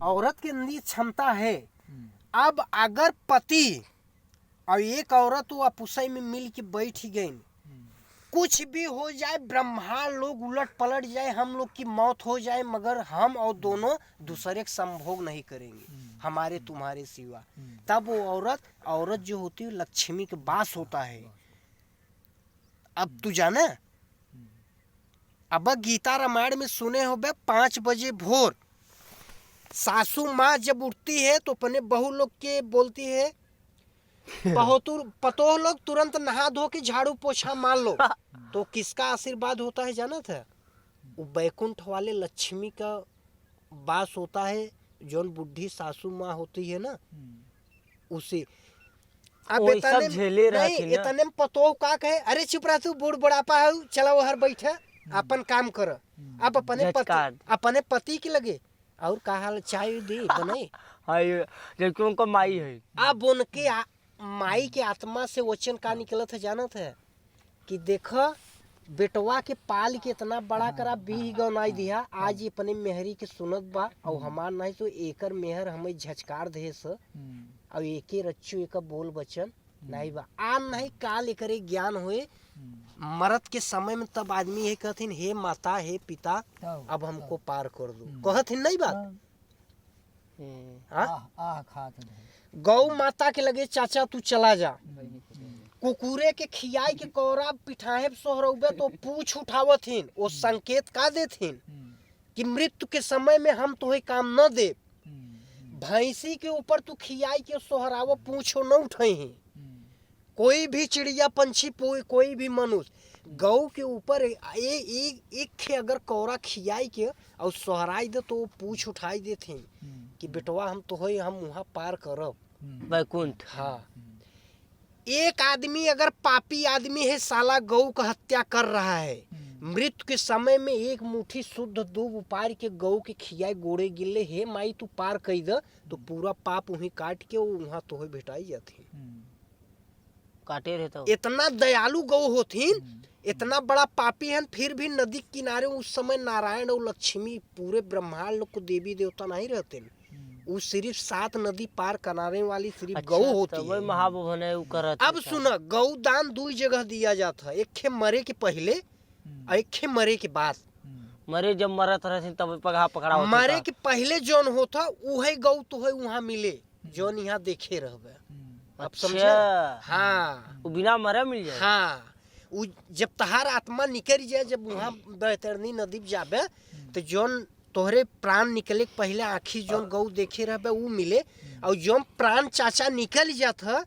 औरत के अंदर क्षमता है। अब अगर पति और एक औरत वो अपुसई में मिल के बैठ गई, कुछ भी हो जाए, ब्रह्मांड लोग उलट पलट जाए, हम लोग की मौत हो जाए, मगर हम और दोनों दूसरे का संभोग नहीं करेंगे हमारे तुम्हारे सिवा। तब वो औरत जो होती है लक्ष्मी के वास होता है। अब तू जाना, अब गीता रामायण में सुने हो बे 5 बजे भोर सासू माँ जब उठती है तो अपने बहू लोग के बोलती है, पतोह लोग तुरंत नहा धो के झाड़ू पोछा मार लो। तो किसका आशीर्वाद होता है जाना था? वो बैकुंठ वाले लक्ष्मी का वास होता है। जौन बुढ़ी सासू माँ होती है ना, उसे अब इतने पतोह का कहे, अरे चुप रह तू, बूढ़ बुढ़ापा है, चला वहर बैठे अपन काम कर। अब अपने पति के लगे और कहा चाय दी बने जबकि उनका माई है। अब उनके माई के आत्मा से वचन का निकला था जाना था कि देखो बेटवा के पाल के इतना बड़ा करा बीह गौनाई दिया, आज अपने मेहरी के सुनत बा और हमार नहीं तो एकर मेहर हमें झचकार दे स और एके रच्चू एक बोल बचन नहीं बा। आन नहीं काल एकरे ज्ञान हुए मरद के समय में, तब आदमी ये कहथिन हे माता हे पिता अब हमको पार कर दो, कहथिन नहीं बात। गौ माता के लगे चाचा तू चला जा, कुकुरे के खियाई के कौरा पिठाए सोहरौबे तो पूछ उठावथिन, वो संकेत का देथिन कि मृत्यु के समय में हम तुम्हें काम न दे। भैंसी के ऊपर तू खियाई के सोहराव पूछो न उठही, कोई भी चिड़िया पंछी कोई भी मनुष्य गौ के ऊपर एक अगर कौरा खियाई के और सोहराई दे तो वो पूछ उठाई देथिन कि बेटवा हम तो हम वहाँ पार करब बैकुंठ। हाँ, एक आदमी अगर पापी आदमी है, साला गौ का हत्या कर रहा है, मृत्यु के समय में एक मुट्ठी शुद्ध दूब उपार के गौ के खियाई गोड़े गिले, हे माई तू पार कई द, तो पूरा पाप वहीं काट के वहाँ तो भेटाई जाती। काटे रहता इतना दयालु गौ होथिन, इतना बड़ा पापी है, फिर भी नदी किनारे उस समय नारायण और लक्ष्मी पूरे ब्रह्मांड लोग को देवी देवता नहीं रहते। वो सिर्फ 7 नदी पार कराने वाली सिर्फ गौ होती है। महाभवन है वो करत। अब सुना, गौ दान 2 जगह दिया जाता है, एक खे मरे के पहले और एक खे मरे के बाद। मरे जब मरत रहथिन तब पगहा पकड़ा होता। मरे के पहले जौन होता वही गौ तो है वहाँ मिले जौन यहाँ देखे रहबे। अब समझे? हाँ, वो बिना मरे मिल जाए। हाँ, वो जब तहार आत्मा निकल जाए, जब वहाँ बैतरनी नदी जाबे तो जौन तोहरे प्राण निकले पहले आखिर जौन गौ देखे रहबे वो मिले, और जौन प्राण चाचा निकल जात है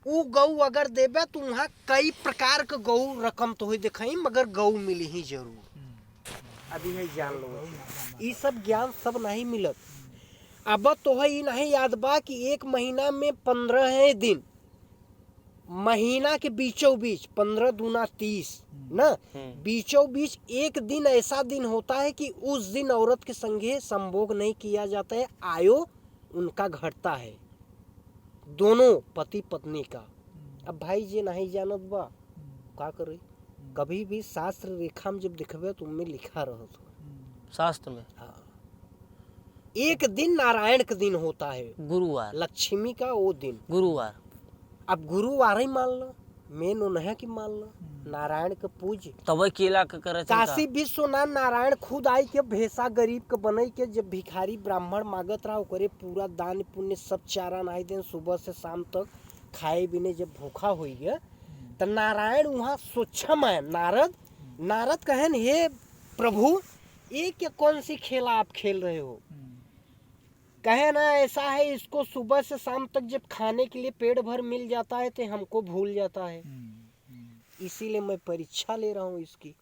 वो गौ अगर देबे तो वहाँ कई प्रकार के गौ रकम तो ही दिखाई, मगर गौ मिली ही जरूर। अभी है जान लो, ये सब ज्ञान सब नहीं मिलत। अब तो है नहीं याद बा कि 1 महीना में 15 दिन, महीना के बीचों बीच 15 दूना 30 ना, बीचों बीच एक दिन ऐसा दिन होता है कि उस दिन औरत के संगे संभोग नहीं किया जाता है, आयो उनका घटता है, दोनों पति पत्नी का। अब भाई जी नहीं जानत बा का करे, कभी भी शास्त्र रेखा में जब दिखबे तो उनमें लिखा रहत हो शास्त्र में। हाँ, एक दिन नारायण का दिन होता है, गुरुवार, लक्ष्मी का वो दिन गुरुवार। अब गुरुवार ही मान लो, मेन उन्हें की मान लो, नारायण के पूज तब केला के करे। काशी विश्वनाथ नारायण खुद आई के भेसा गरीब के बनई के, जब भिखारी ब्राह्मण मांगत रहा करे पूरा दान पुण्य सब चारा नहीं दें, सुबह से शाम तक खाए बिने जब भूखा हो गया तो नारायण वहाँ सोच्छम है। नारद कहन हे प्रभु ये कौन सी खेला आप खेल रहे हो? कहे ना ऐसा है, इसको सुबह से शाम तक जब खाने के लिए पेट भर मिल जाता है तो हमको भूल जाता है, इसीलिए मैं परीक्षा ले रहा हूँ इसकी।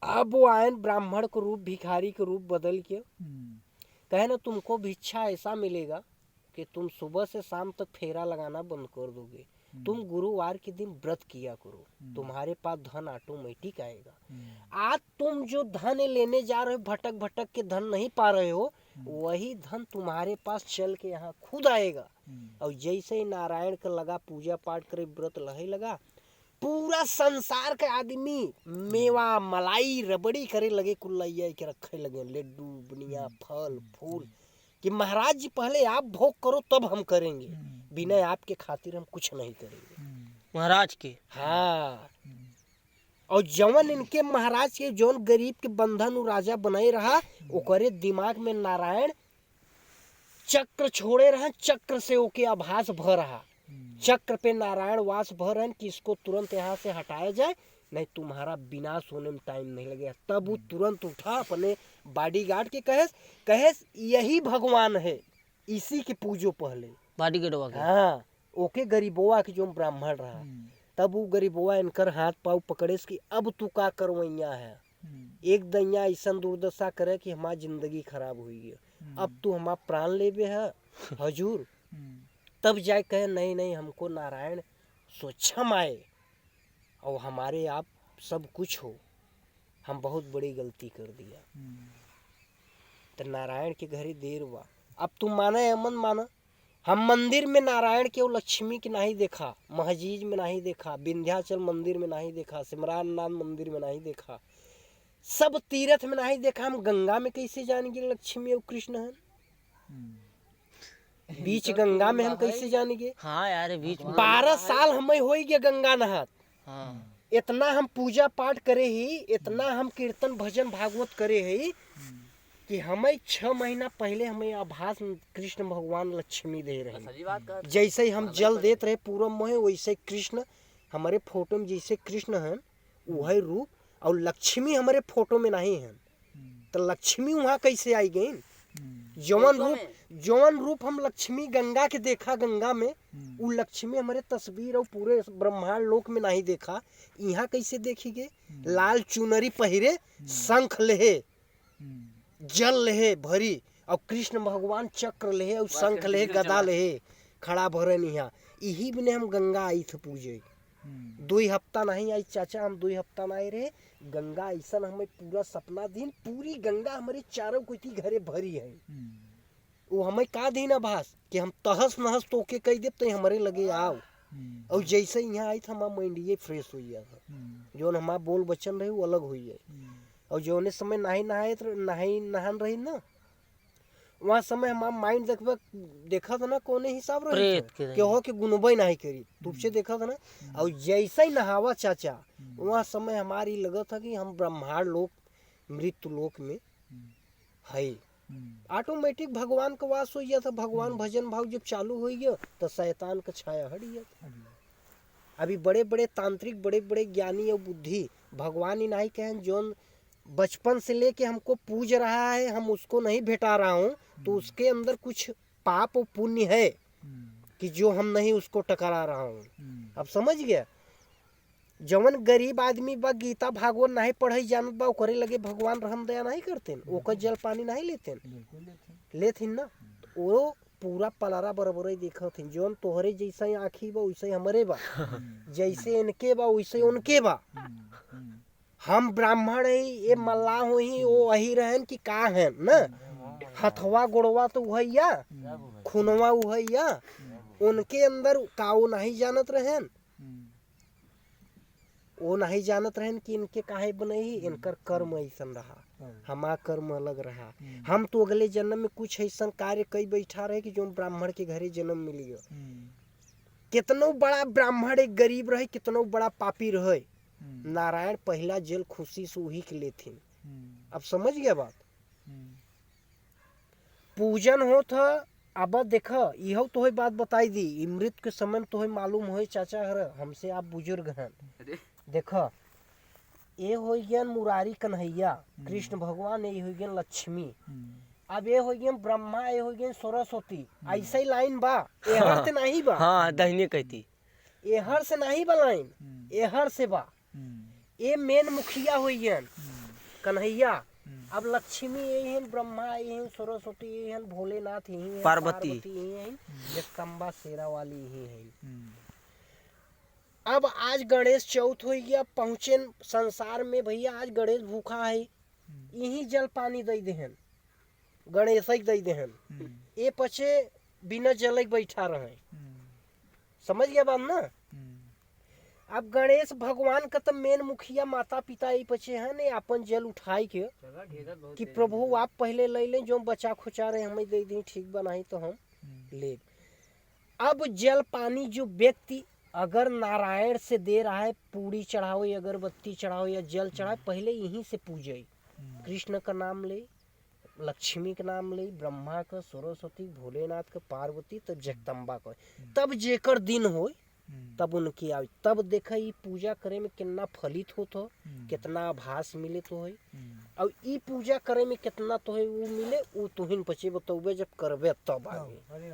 अब वो आयन ब्राह्मण को रूप भिखारी के रूप बदल के कहे ना तुमको भिक्षा ऐसा मिलेगा कि तुम सुबह से शाम तक फेरा लगाना बंद कर दोगे, तुम गुरुवार के दिन व्रत किया करो, तुम्हारे पास धन ऑटोमेटिक आएगा। आज तुम जो धन लेने जा रहे हो, भटक भटक के धन नहीं पा रहे हो, वही धन तुम्हारे पास चल के यहाँ खुद आएगा। और जैसे ही नारायण का लगा पूजा पाठ करे व्रत लहे लगा, पूरा संसार के आदमी मेवा मलाई रबड़ी करे लगे, कुल लैया के रखे लगे, लड्डू बुनिया फल फूल, कि महाराज जी पहले आप भोग करो तब हम करेंगे, बिना आपके खातिर हम कुछ नहीं करेंगे महाराज के। हाँ। और जवन इनके महाराज के जौन गरीब के बंधन उ राजा बनाए रहा, ओकरे दिमाग में नारायण चक्र छोड़े रहा, चक्र से ओके आभास भर रहा, चक्र पे नारायण वास भर रहे कि इसको तुरंत यहाँ से हटाया जाए, नहीं तुम्हारा विनाश होने में टाइम नहीं लगेगा। तब वो तुरंत उठा, अपने बॉडीगार्ड के कहेस यही भगवान है, इसी के पूजो पहले बॉडीगार्ड। हाँ, ओके गरीबोआ के जो ब्राह्मण रहा, तब वो गरीबोआ इनकर हाथ पाँव पकड़ेस कि अब तू का करवैया है, एक दैया ऐसा दुर्दशा करे कि हमारी जिंदगी खराब हुई है, अब तू हमारा प्राण लेवे है हजूर। तब जाए कहे नहीं नहीं, हमको नारायण स्वच्छम आए और हमारे आप सब कुछ हो, हम बहुत बड़ी गलती कर दिया। तो नारायण के घरे देर हुआ, अब तुम माना या मन माना, हम मंदिर में नारायण के और लक्ष्मी के नहीं देखा, महजीज में नहीं देखा, विंध्याचल मंदिर में नहीं देखा, सिमरान नाथ मंदिर में नहीं देखा, सब तीर्थ में नहीं देखा, हम गंगा में कैसे जानेंगे लक्ष्मी और कृष्ण हैं? बीच गंगा में हम कैसे जानेंगे? हाँ यार, बीच 12 साल हमें हो गया गंगा नहात। हाँ। इतना हम पूजा पाठ करे ही, इतना हम कीर्तन भजन भागवत करे ही कि हमें 6 महीना पहले हमें आभास कृष्ण भगवान लक्ष्मी दे रहे। जैसे ही हम जल देते रहे पूरब में, वैसे कृष्ण हमारे फोटो में, जैसे कृष्ण हैं वही रूप, और लक्ष्मी हमारे फोटो में नहीं है, तो लक्ष्मी वहाँ कैसे आई गई? जौन रूप हम लक्ष्मी गंगा के देखा गंगा में, वो लक्ष्मी हमारे तस्वीर और पूरे ब्रह्मांड लोक में नहीं देखा, यहाँ कैसे देखिगे? लाल चुनरी पहिरे, शंख लेहे, जल लेहे भरी, और कृष्ण भगवान चक्र लेहे और शंख लेहे, गदा लेहे, खड़ा भरन यहाँ। यही बने हम गंगा आई थे पूजे। 2 हफ्ता नहीं आई चाचा, हम 2 हफ्ता नहीं रहे। गंगा ऐसा हमें पूरा सपना दिन, पूरी गंगा हमारे चारों कोई घरे भरी है। वो हमें का दिन आभास कि हम तहस नहस तो के कह दे तो हमारे लगे आओ, और जैसे यहाँ आई था हमारा माइंड फ्रेश हो गया था, जो हमारा बोल बचन रहे वो अलग हुई है। और जो समय नहीं नहाए नहीं नहान रही ना, वहाँ समय हमारा माइंड देखा था ना कोने हिसाब रहे कि हो कि गुनबई नहीं करी, तुझसे देखा था ना। और जैसे ही नहावा चाचा, वहाँ समय हमारी लगा था कि हम ब्रह्मांड लोक मृत्यु लोक में है। ऑटोमेटिक भगवान का वास हो गया था। भगवान भजन भाव जब चालू हो गया तो शैतान का छाया हट गया। अभी बड़े बड़े तांत्रिक, बड़े बड़े ज्ञानी और बुद्धि भगवान ही नहीं कहें, जो बचपन से लेके हमको पूज रहा है, हम उसको नहीं भेटा रहा हूँ, तो उसके अंदर कुछ पाप और पुण्य है कि जो हम नहीं उसको टकरा रहा हूँ। अब समझ गया? जवन गरीब आदमी बा गीता भागवत नहीं पढ़ाई जानत बा, करे लगे भगवान रहम दया नहीं करते, ओकर जल पानी नहीं लेते लेथिन ना, वो पूरा पलारा बराबर ही देखत हन। जौन तोहरे जैसे आँखी बा वैसे हमारे बा, जैसे इनके बा वैसे उनके बा। हम ब्राह्मण है, ये मल्लाह हो ही, वो वही रहन कि का है ना, हथवा गोड़वा तो वहिया, खूनवा वहिया, उनके अंदर काऊ नहीं जानत रहन, वो नहीं जानत रहन कि इनके काहे बने ही, इनकर कर्म ऐसा रहा, हमारा कर्म अलग रहा। हम तो अगले जन्म में कुछ ऐसा कार्य कई बैठा रहे कि जो ब्राह्मण के घरे जन्म मिली गयो। कितनो बड़ा ब्राह्मण एक गरीब रहे, कितनो बड़ा पापी रहे, नारायण पहला जल खुशी से वही के लेथिन। अब समझ गया बात? पूजन हो था। अब देखा यह तो बात बताई दी, मृत के समय में तो मालूम हो चाचा हर हमसे आप बुजुर्ग हैं। देखा ये हो गया मुरारी कन्हैया, कृष्ण भगवान, ये हो गया लक्ष्मी, अब ये हो गया ब्रह्मा, ये हो गया सरस्वती। ऐसा ही लाइन बा, एहर से नहीं बा। हाँ, दहिने कहती एहर से नहीं बा लाइन, एहर से बा। ये मेन मुखिया हो गया कन्हैया। अब लक्ष्मी यही है, ब्रह्मा यही है, सरस्वती यही है, भोलेनाथ यही है, पार्वती यही है, जगदम्बा शेरा वाली यही है। अब आज गणेश चौथ हो गया, पहुँचे संसार में भैया, आज गणेश भूखा है, यही जल पानी दे देहन, गणेश दे देहन, ये पचे बिना जल बैठा रहे। समझ गया बात ना? अब गणेश भगवान का तो मेन मुखिया माता पिता ही पचे हैं ने अपन जल उठाई के कि प्रभु आप पहले ले लें, जो बचा खुचा रहे हमें दे दी, ठीक बनाई तो हम ले। अब जल पानी जो व्यक्ति अगर नारायण से दे रहा है, पूरी चढ़ाओ या अगरबत्ती चढ़ाओ या जल चढ़ाओ, पहले यहीं से पूजे। कृष्ण का नाम ले, लक्ष्मी का नाम ले, ब्रह्मा का, सरस्वती, भोलेनाथ का, पार्वती, तब जगदम्बा का, तब जेकर दिन हो तब उनकी आवे। तब देखा ये पूजा करे में कितना फलित होत हो, कितना आभास मिले तो है, और ई पूजा करे में कितना तो है वो मिले, वो तुहिन पचे बतौबे जब करबे तब आगे।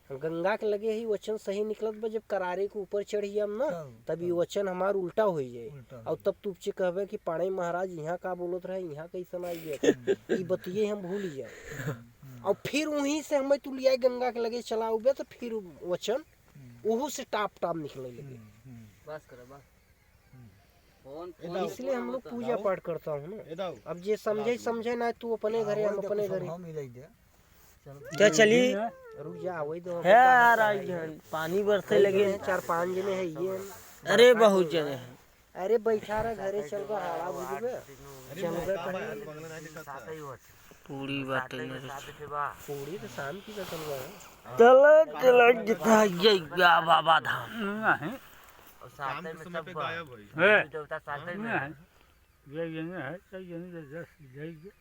गंगा के लगे ही वचन सही निकलत बा, जब करारे के ऊपर चढ़ी हम ना तब ये वचन हमार उल्टा हो जाए, और तब तुझे कहबे कि पाणे महाराज यहाँ का बोलत रहे, यहाँ कैसे आई गए, ये बतिये हम भूल जाए। और फिर वहीं से हमें तू लिया गंगा के लगे चला उबे, तो फिर वचन वहू से टाप टाप निकलने लगे। बस करो बस। इसलिए हम लोग पूजा पाठ करता हूँ ना। अब जे समझे समझे ना, तू अपने घरे हम अपने घरे। क्या चली रुक जा, वही दो है यार, आज पानी बरसे लगे हैं। 4-5 जने है ये। अरे बहुत जने हैं। अरे बैठा रहा घरे, चल गो हाड़ा बुझबे, चलबे कहीं पूरी बात है। पूरी तो शाम की चल गया। चलो चलो जितना जइगा बाबा धाम है और साथ में सब है देवता साथ में है ये है ये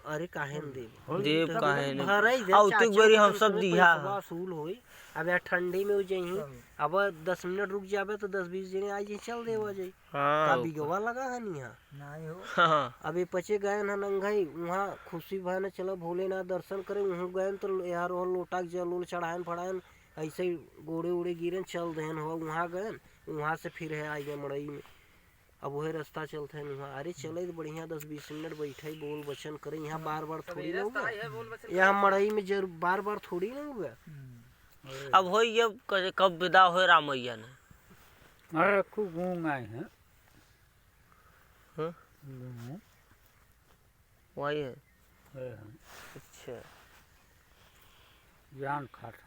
अरे काहे न देव देव काहे ने भरई दे आउ तक बरी हम सब दिया वसूल होई। अब यार ठंडी में हो जाई, अब 10 मिनट रुक जाबे तो 10-20 जने आ जाई, चल देवा जाई। हां का बिगवा लगा है नी यहाँ नहीं हो। हां अबे पचे गए न नंगाई वहाँ खुशी भाई ने चलो भोलेनाथ दर्शन करे, वहाँ गए तो यार वो लोटा जल उल चढ़ाएन फड़ाएन, ऐसे ही गोड़े उड़े गिरे चल देन हो। वहाँ गए, वहाँ से फिर है आई गए मड़ई में। अब वही रास्ता चलते हैं वहाँ। अरे चले तो बढ़िया 10-20 मिनट बैठे बोल वचन करे, यहाँ बार बार थोड़ी ना होगा, यहाँ मड़ई में जरूर बार बार थोड़ी ना होगा। अब होई अब कब विदा हो रामैया ने। अरे खूब घूम आए हैं। हाँ? वही है। है अच्छा जान खाता